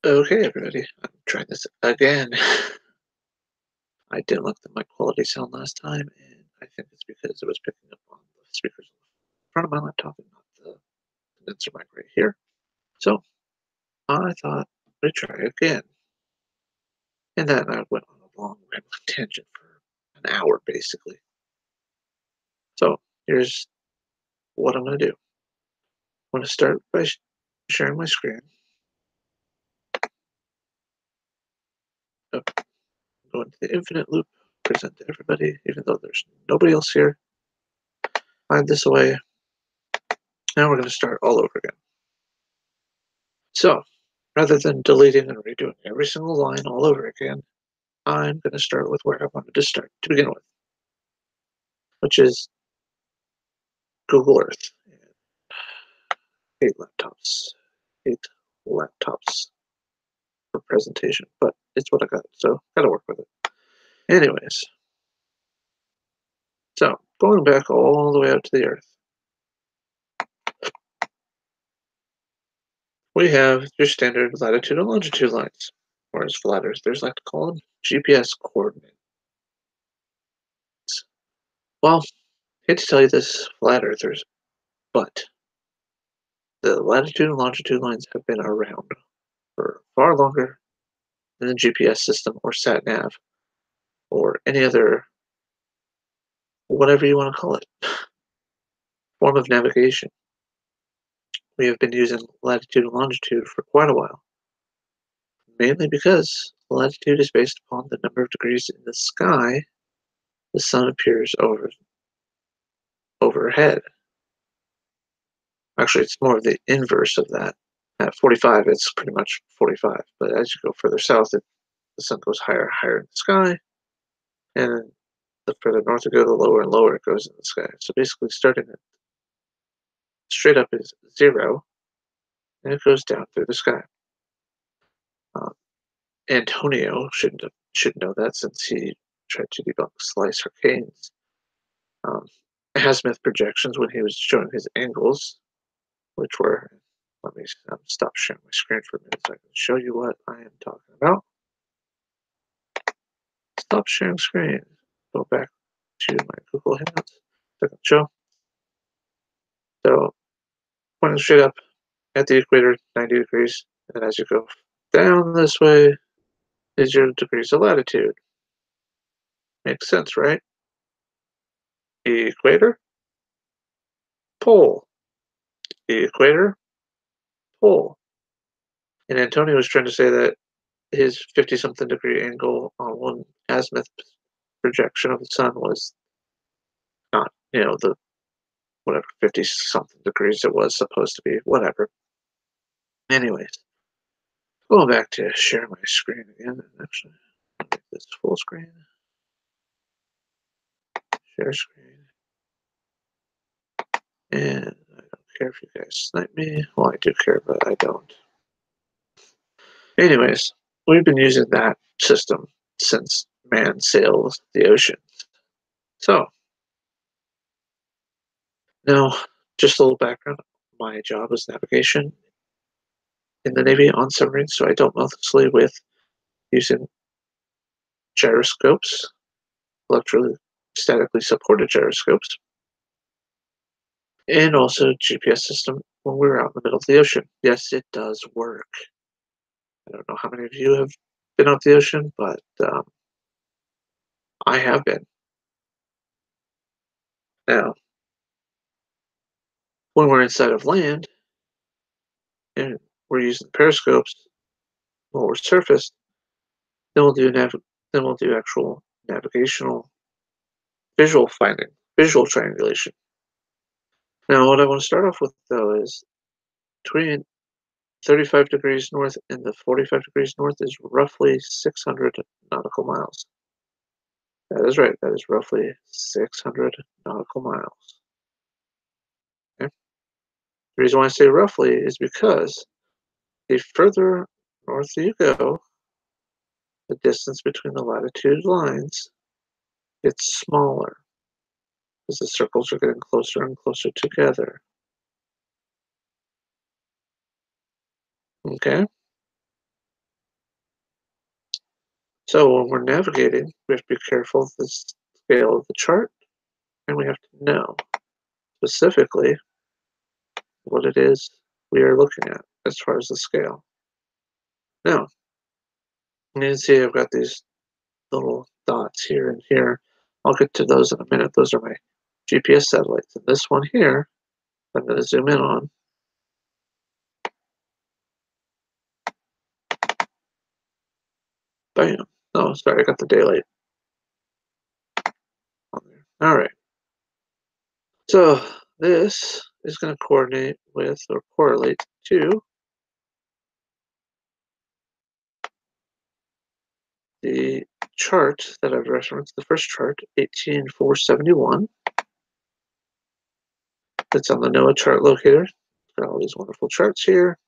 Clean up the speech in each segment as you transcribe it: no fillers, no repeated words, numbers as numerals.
Okay, everybody, I'm trying this again. I didn't look at my quality sound last time, and I think it's because it was picking up on the speakers in front of my laptop and not the condenser mic right here. So I thought we'd try again. And then I went on a long rambling tangent for an hour, basically. So here's what I'm going to do. I'm going to start by sharing my screen. Go into the infinite loop, present to everybody, even though there's nobody else here. Hide this away. Now we're going to start all over again. So, rather than deleting and redoing every single line all over again, I'm going to start with where I wanted to start to begin with, which is Google Earth. 8 laptops. 8 laptops for presentation, but it's what I got, so gotta work with it. Anyways, so going back all the way out to the Earth, we have your standard latitude and longitude lines, or as flat earthers like to call them, GPS coordinates. Well, hate to tell you this, flat earthers, but the latitude and longitude lines have been around for far longer than the GPS system or sat nav or any other, whatever you want to call it, form of navigation. We have been using latitude and longitude for quite a while, mainly because latitude is based upon the number of degrees in the sky the sun appears overhead. Actually, it's more of the inverse of that. At 45, it's pretty much 45, but as you go further south, the sun goes higher and higher in the sky, and the further north you go, the lower and lower it goes in the sky. So basically, starting at straight up is 0, and it goes down through the sky. Um, Antonio should know that since he tried to debunk slice hurricanes. Um, azimuth projections when he was showing his angles, which were. Let me stop sharing my screen for a minute so I can show you what I am talking about. Stop sharing screen. Go back to my Google Hangouts. Second show. So pointing straight up at the equator, 90 degrees, and as you go down this way is your degrees of latitude. Makes sense, right? Equator, pole. Equator, pole. And Antonio was trying to say that his 50-something degree angle on one azimuth projection of the sun was not, the whatever 50-something degrees it was supposed to be, whatever. Anyways, going back to share my screen again, and actually make this full screen. Share screen. And I don't care if you guys snipe me. Well, I do care, but I don't. Anyways, we've been using that system since man sails the oceans. So, now, just a little background. My job is navigation in the Navy on submarines, so I dealt mostly with using gyroscopes, electrostatically supported gyroscopes, and also GPS system when we were out in the middle of the ocean. Yes, it does work. I don't know how many of you have been out the ocean, but I have been. Now, when we're inside of land and we're using periscopes when we're surfaced, then we'll do actual navigational visual finding, visual triangulation. Now, what I want to start off with though is between 35 degrees north and the 45 degrees north is roughly 600 nautical miles. That is right. That is roughly 600 nautical miles. Okay? The reason why I say roughly is because the further north you go, the distance between the latitude lines gets smaller as the circles are getting closer and closer together. Okay? So when we're navigating, we have to be careful of the scale of the chart, and we have to know specifically what it is we are looking at as far as the scale. Now, you can see I've got these little dots here and here. I'll get to those in a minute. Those are my GPS satellites. And this one here, I'm going to zoom in on. Bam. Oh, sorry, I got the daylight on there. All right. So this is going to coordinate with or correlate to the chart that I've referenced, the first chart, 18471. That's on the NOAA chart locator. It's got all these wonderful charts here.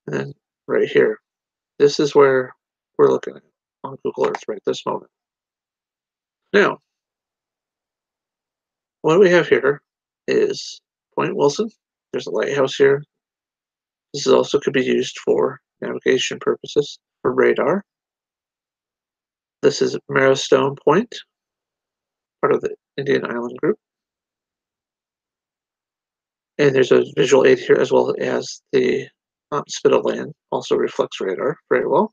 And then right here, this is where we're looking at on Google Earth right this moment. Now, what we have here is Point Wilson. There's a lighthouse here. This is also could be used for navigation purposes for radar. This is Marrowstone Point, part of the Indian Island group. And there's a visual aid here as well as the spit of land, also reflects radar very well.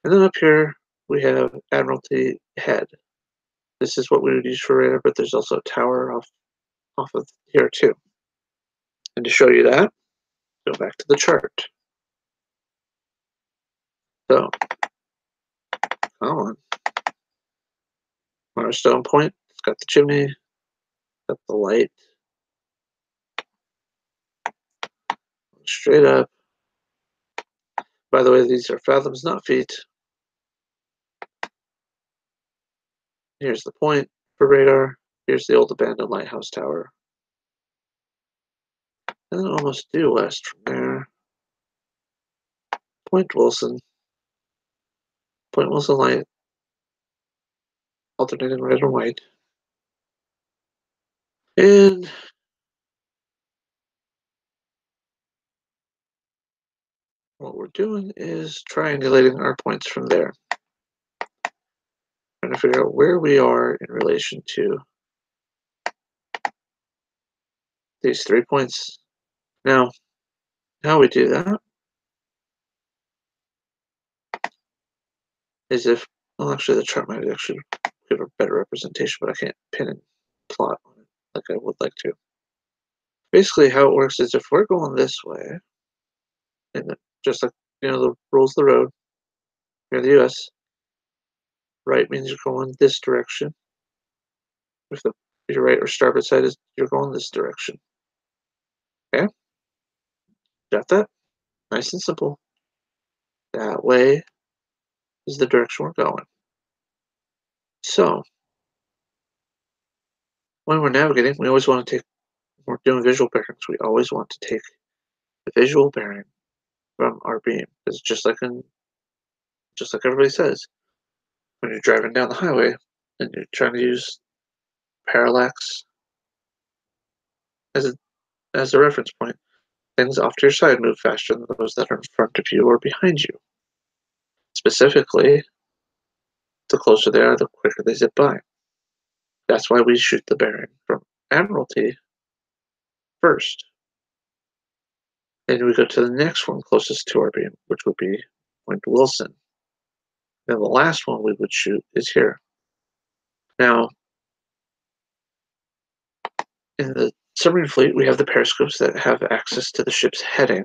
And then up here we have Admiralty Head. This is what we would use for radar, but there's also a tower off of here too. And to show you that, go back to the chart. So, come on. Marrowstone Point, it's got the chimney, got the light, straight up. By the way, these are fathoms, not feet. Here's the point for radar. Here's the old abandoned lighthouse tower. And then almost due west from there. Point Wilson. Point Wilson light. Alternating red and white. And what we're doing is triangulating our points from there. Trying to figure out where we are in relation to these 3 points. Now, how we do that is if, well, actually, the chart might actually give a better representation, but I can't pin and plot on it like I would like to. Basically, how it works is if we're going this way, and just like, the rules of the road here in the US, right means you're going this direction. If your right or starboard side is, you're going this direction. Okay? Got that? Nice and simple. That way is the direction we're going. So, when we're navigating, we always want to take, when we're doing visual bearings, we always want to take the visual bearing from our beam. It's just like everybody says, when you're driving down the highway and you're trying to use parallax as a reference point, things off to your side move faster than those that are in front of you or behind you. Specifically, the closer they are, the quicker they zip by. That's why we shoot the bearing from Admiralty first. Then we go to the next one closest to our beam, which would be Point Wilson. Then the last one we would shoot is here. Now, in the submarine fleet, we have the periscopes that have access to the ship's heading,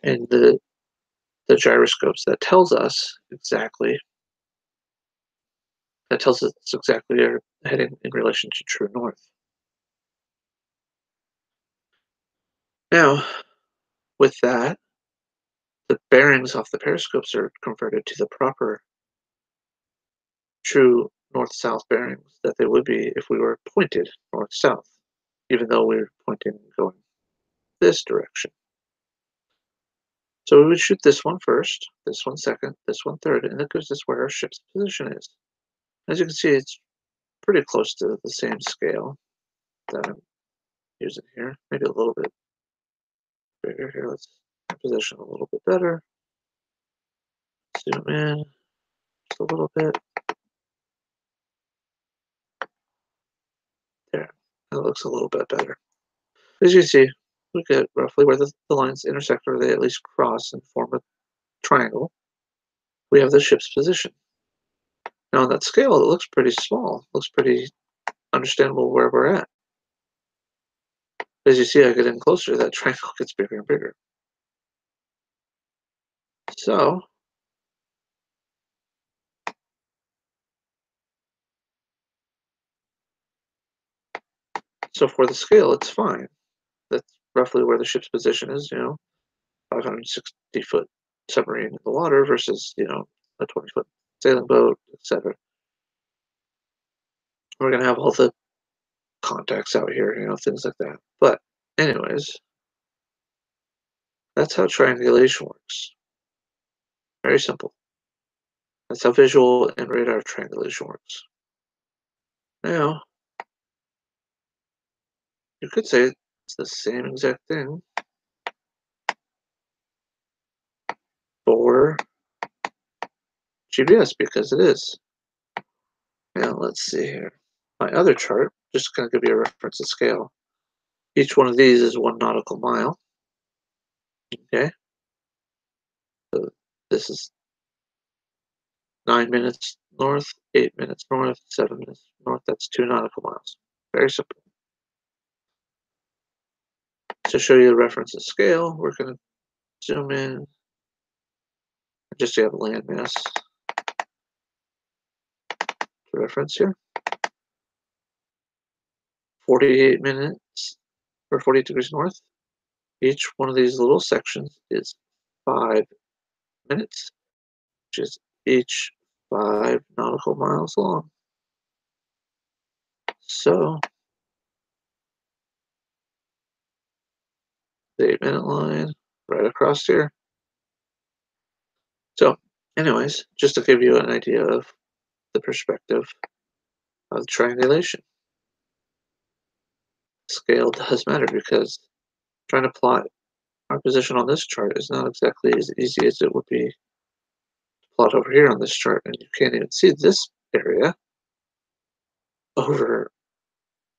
and the gyroscopes that tells us exactly our heading in relation to true north. Now, with that, the bearings off the periscopes are converted to the proper true north-south bearings that they would be if we were pointed north-south, even though we were pointing going this direction. So we would shoot this one first, this one second, this one third, and that gives us where our ship's position is. As you can see, it's pretty close to the same scale that I'm using here, maybe a little bit bigger here. Let's position a little bit better. Zoom in just a little bit. There. That looks a little bit better. As you see, we get roughly where the lines intersect, or they at least cross and form a triangle. We have the ship's position. Now on that scale, it looks pretty small. Looks pretty understandable where we're at. As you see, I get in closer, that triangle gets bigger and bigger. So, so for the scale, it's fine. That's roughly where the ship's position is, 560-foot submarine in the water versus, a 20-foot sailing boat, etc. We're going to have all the contacts out here, things like that. But anyways, that's how triangulation works. Very simple. That's how visual and radar triangulation works. Now, you could say it's the same exact thing for GPS because it is. Now, let's see here. My other chart, just going to give you a reference to scale. Each one of these is 1 nautical mile. Okay. So this is 9 minutes north, 8 minutes north, 7 minutes north. That's 2 nautical miles. Very simple. To show you the reference to scale, we're going to zoom in just to have landmass to reference here. 48 minutes or 48 degrees north. Each one of these little sections is 5 minutes, which is each 5 nautical miles long. So the 8-minute line right across here. So anyways, just to give you an idea of the perspective of triangulation. Scale does matter because trying to plot our position on this chart is not exactly as easy as it would be to plot over here on this chart, and you can't even see this area over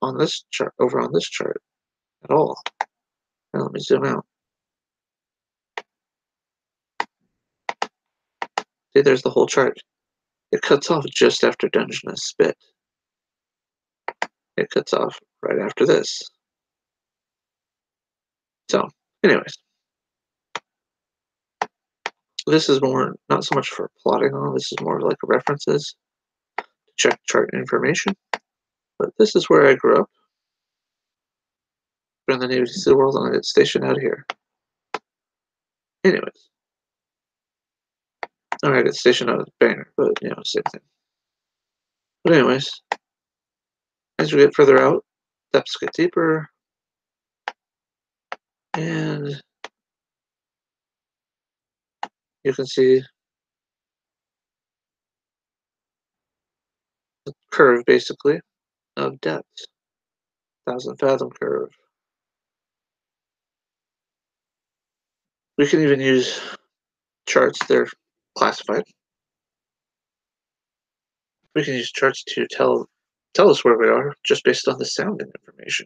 on this chart at all. Now let me zoom out. See, there's the whole chart. It cuts off just after Dungeness Spit. It cuts off right after this. So, anyways, this is more, not so much for plotting on, this is more like references to check chart information. But this is where I grew up in the Navy SEAL world, and I get stationed out here. Anyways, or I get stationed out of Banner, but same thing. But anyways, as we get further out, depths get deeper, and you can see the curve basically of depth, 1,000-fathom curve. We can even use charts, they're classified. We can use charts to tell us where we are just based on the sounding information,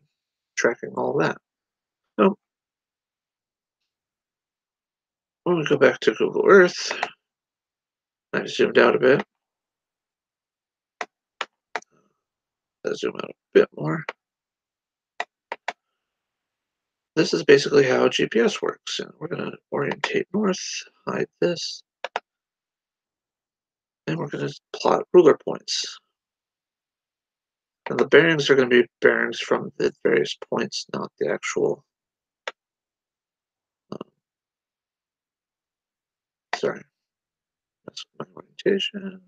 tracking all that. So when we go back to Google Earth, I zoomed out a bit. Let's zoom out a bit more. This is basically how GPS works. And we're going to orientate north, hide this, and we're going to plot ruler points. And the bearings are going to be bearings from the various points, not the actual. Sorry, that's my orientation.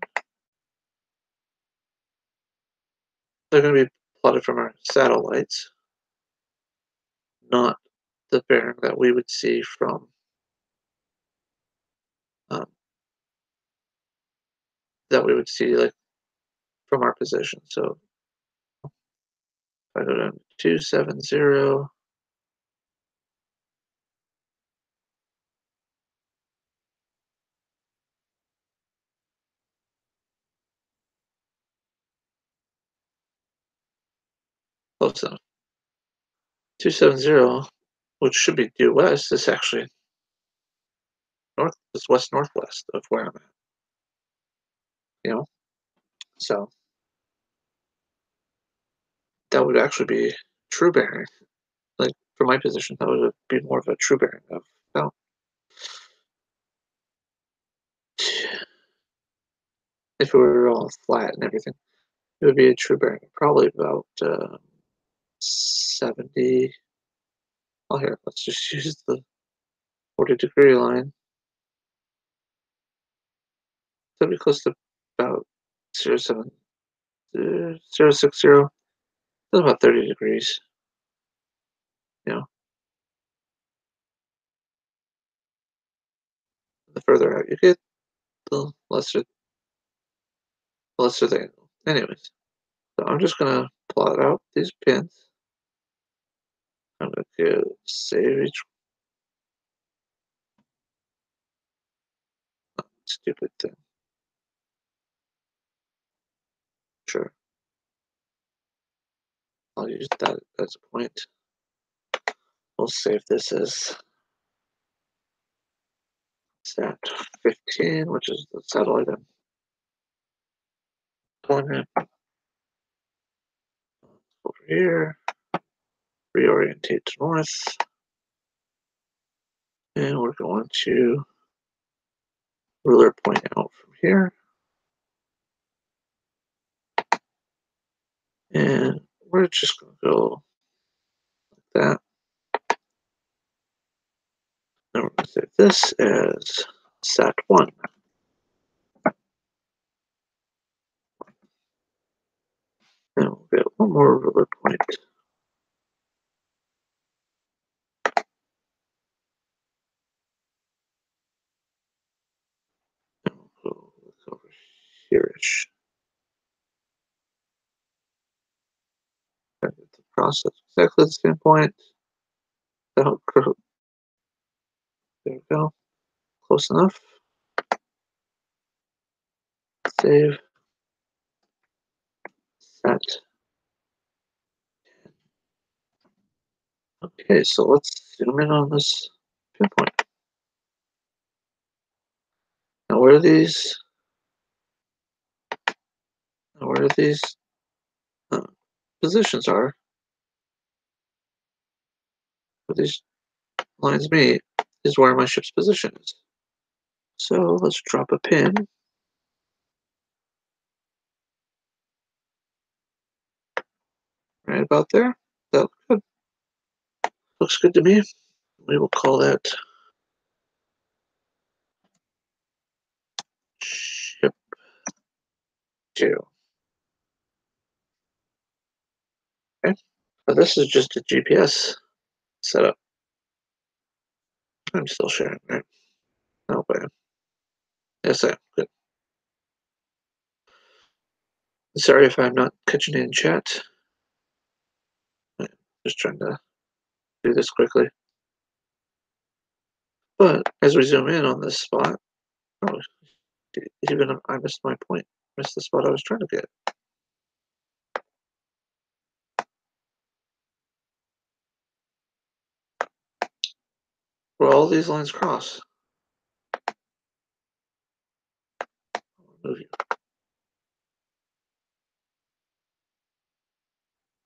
They're going to be plotted from our satellites, not the bearing that we would see from like from our position. So if I go down to 270, Close enough. 270, which should be due west, is actually north. It's west northwest of where I'm at. You know, so that would actually be true bearing. Like for my position, that would be more of a true bearing of about if it were all flat and everything, it would be a true bearing of probably about 70. Oh, here, let's just use the 40-degree line. That'd be close to about 0.7, 0.60. That's about 30 degrees. You know, the further out you get, the lesser the angle. Anyways, so I'm just gonna plot out these pins. I'm gonna go save each stupid thing. Sure, I'll use that as a point. We'll save this as sat 15, which is the satellite I'm pulling in over here. Reorientate to north, and we're going to ruler point out from here, and we're just going to go like that. And we're going to save this as sat1. And we'll get one more ruler point. And we'll go over here-ish. And the process exactly the same point. There we go. Close enough. Save. Set. Okay, so let's zoom in on this pinpoint. Now where these uh, positions are, where these lines meet, is where my ship's position is. So let's drop a pin right about there. That looks good. Looks good to me. We will call that ship 2. Okay. Now this is just a GPS setup. I'm still sharing, right? No way. Yes, I am. Good. Sorry if I'm not catching it in chat. I'm just trying to do this quickly. But as we zoom in on this spot, oh, even I missed my point. Missed the spot I was trying to get. Where all these lines cross. Move you.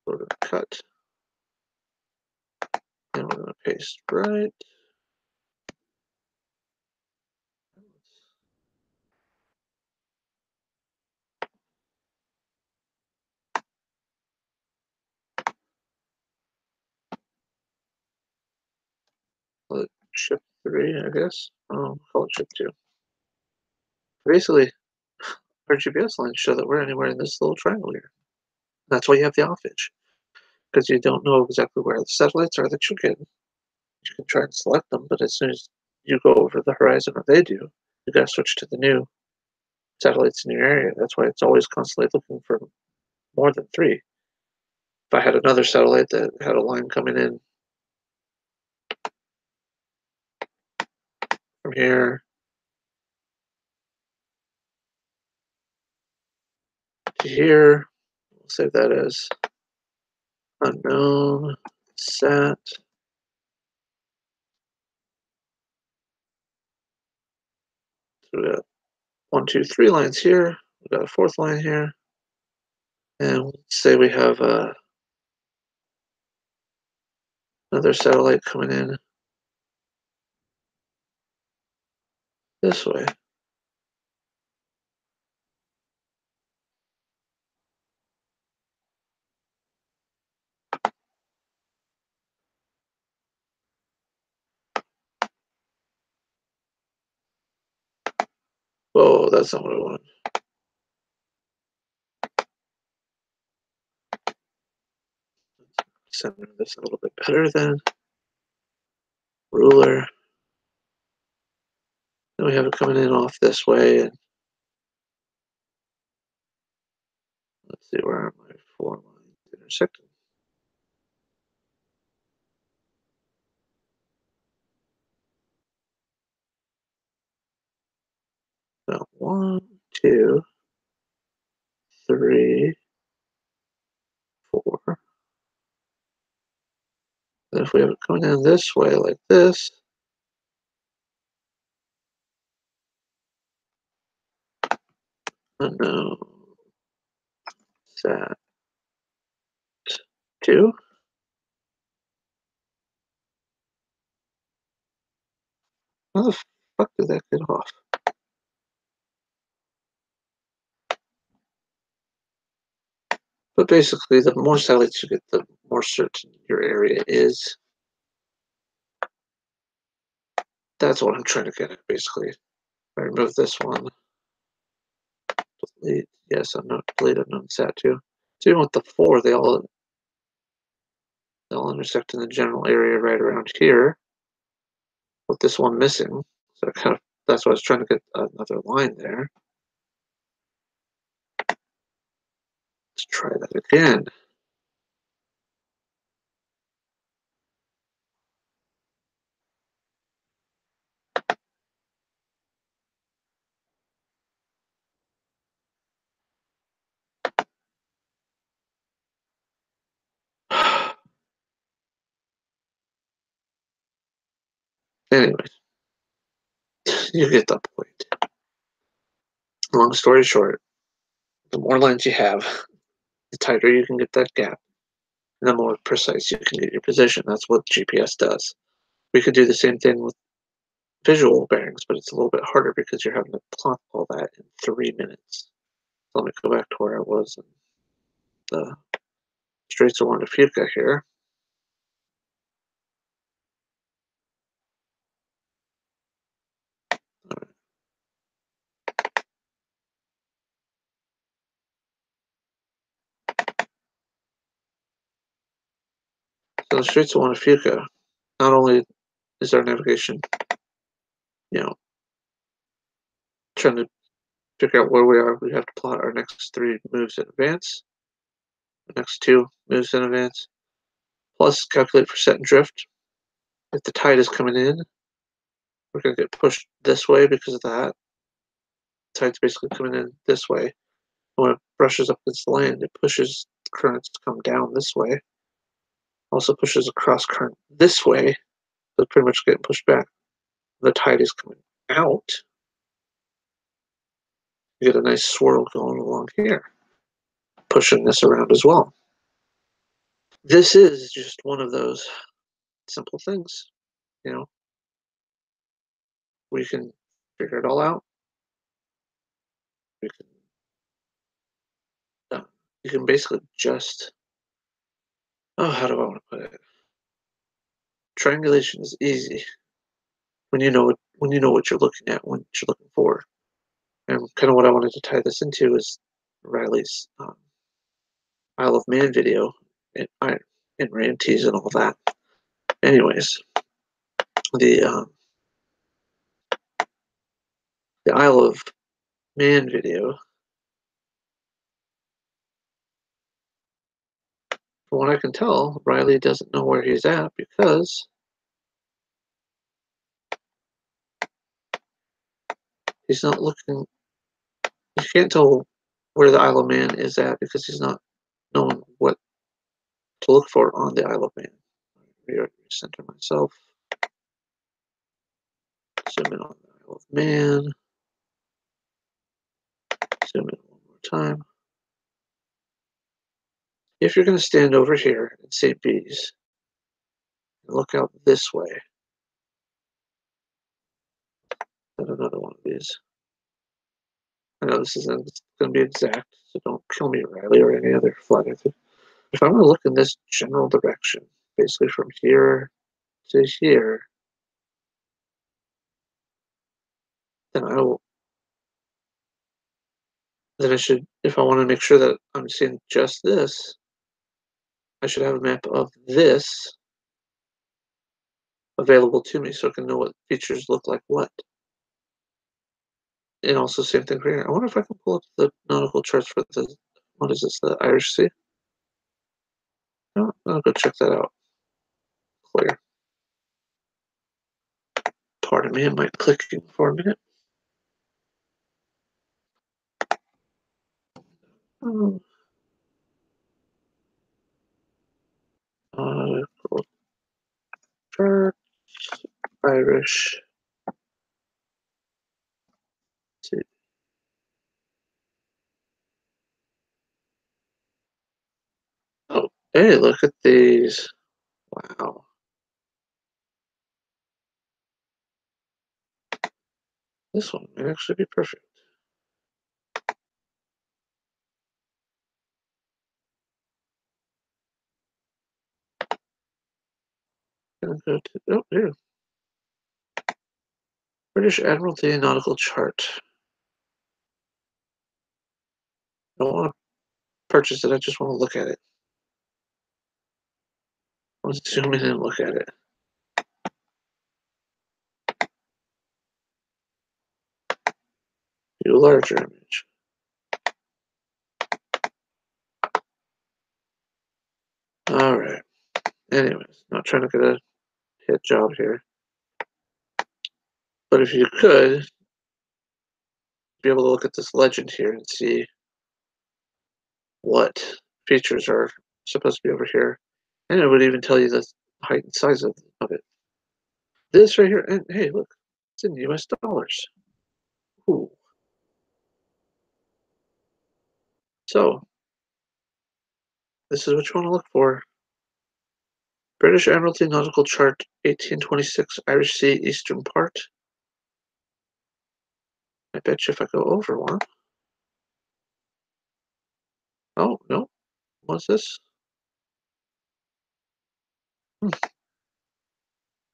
We're going to cut. And we're going to paste right. Call it ship 3, I guess. Call it ship 2. Basically, our GPS lines show that we're anywhere in this little triangle here. That's why you have the offage, because you don't know exactly where the satellites are that you're getting. You can try and select them, but as soon as you go over the horizon, or they do, you got to switch to the new satellites in your area. That's why it's always constantly looking for more than 3. If I had another satellite that had a line coming in from here to here, we'll save that as unknown, sat. So we got 1, 2, 3 lines here. We got a fourth line here. And let's say we have another satellite coming in this way. Whoa, that's not what I want. Center this a little bit better then. Ruler. Then we have it coming in off this way. And let's see, where are my 4 lines intersecting? About 1, 2, 3, 4. Then if we have it coming in this way like this, unknown, sat, 2. How the fuck did that get off? But basically, the more satellites you get, the more certain your area is. That's what I'm trying to get at, basically. I remove this one. Delete. Yes, I'm not delete unknown sat 2. So even with the 4, they'll intersect in the general area right around here. With this one missing. So that's why I was trying to get another line there. Let's try that again. Anyways, you get the point. Long story short, the more lines you have, the tighter you can get that gap, and the more precise you can get your position. That's what GPS does. We could do the same thing with visual bearings, but it's a little bit harder because you're having to plot all that in 3 minutes. So let me go back to where I was in the Straits of Juan de Fuca here. So the Straits of Juan de Fuca, not only is our navigation, trying to figure out where we are, we have to plot our next 3 moves in advance, the next 2 moves in advance, plus calculate for set and drift. If the tide is coming in, we're going to get pushed this way because of that. The tide's basically coming in this way. And when it brushes up against the land, it pushes the currents to come down this way. Also pushes across current this way, so it's pretty much getting pushed back. The tide is coming out. You get a nice swirl going along here, pushing this around as well. This is just one of those simple things, you know. We can figure it all out. We can, you can basically just, oh, how do I want to put it? Triangulation is easy when you know what you're looking at, what you're looking for. And kind of what I wanted to tie this into is Riley's Isle of Man video and Ramtes and all that. Anyways, the the Isle of Man video. From what I can tell, Riley doesn't know where he's at because he's not looking. You can't tell where the Isle of Man is at because he's not knowing what to look for on the Isle of Man. Recenter myself. Zoom in on the Isle of Man. Zoom in one more time. If you're going to stand over here in St. Bees and look out this way, then another one of these. I know this isn't going to be exact, so don't kill me, Riley, or any other flat earther. If I'm going to look in this general direction, basically from here to here, then I should, if I want to make sure that I'm seeing just this, I should have a map of this available to me so I can know what features look like what. And also same thing for here. I wonder if I can pull up the nautical charts for the, what is this, the Irish Sea? No, I'll go check that out. Clear. Pardon me, I might clicking for a minute. Oh, nautical charts, Irish Sea. Oh, hey, look at these. Wow. This one may actually be perfect. Gonna go to, oh, here. British Admiralty Nautical Chart. I don't want to purchase it, I just want to look at it. Let's zoom in and look at it. View larger image. Alright. Anyways, not trying to get a hit job here. But if you could be able to look at this legend here and see what features are supposed to be over here. And it would even tell you the height and size of it. This right here, and hey, look, it's in US dollars. Ooh. So, this is what you want to look for. British Admiralty Nautical Chart 1826 Irish Sea Eastern Part. I bet you if I go over one. Oh, no. What's this? Try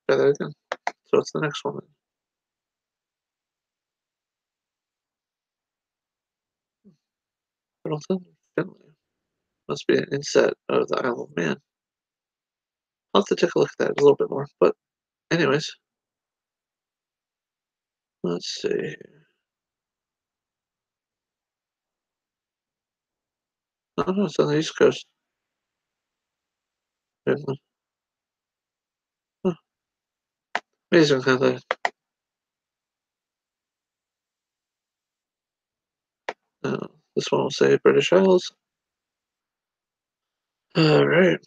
that again. So it's the next one. Middleton, Finley. Must be an inset of the Isle of Man. I'll have to take a look at that a little bit more. But anyways, let's see. Oh, no, it's on the East Coast. Finland. Huh. Amazing how the uh, this one will say British Isles. All right.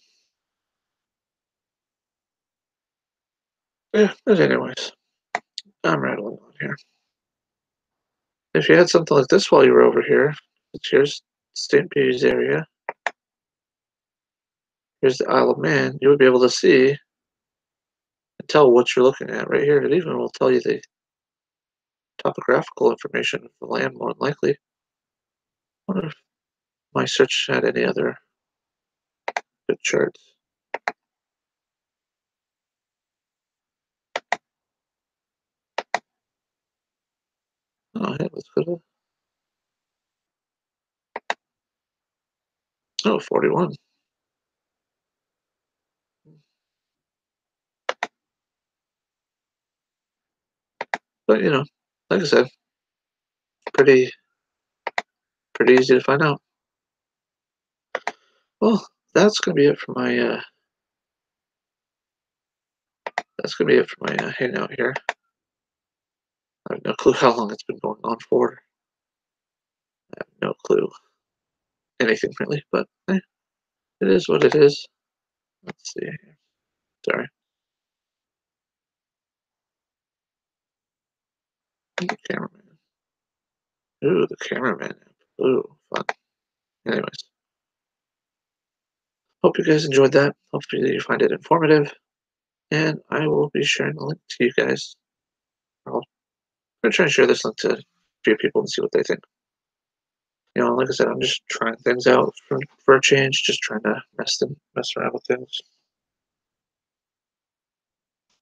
Yeah, but anyways, I'm rattling on here. If you had something like this while you were over here, here's St. Peter's area. Here's the Isle of Man. You would be able to see and tell what you're looking at right here. It even will tell you the topographical information of the land more than likely. I wonder if my search had any other good charts. Oh, hey, let's go to, oh, 41. But, you know, like I said, pretty pretty easy to find out. Well, that's gonna be it for my hangout here. I have no clue how long it's been going on for. I have no clue anything really, but it is what it is. Let's see. Sorry. The cameraman. Ooh, the cameraman app. Ooh, fun. Anyways, hope you guys enjoyed that. Hopefully you find it informative. And I will be sharing the link to you guys. I'll gonna try and share this link to a few people and see what they think. Like I said, I'm just trying things out for a change, just trying to mess around with things.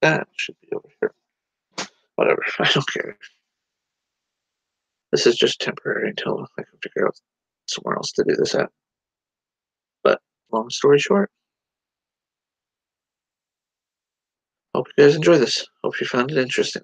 That should be over here. Whatever, I don't care. This is just temporary until I can figure out somewhere else to do this at. But long story short, hope you guys enjoy this. Hope you found it interesting.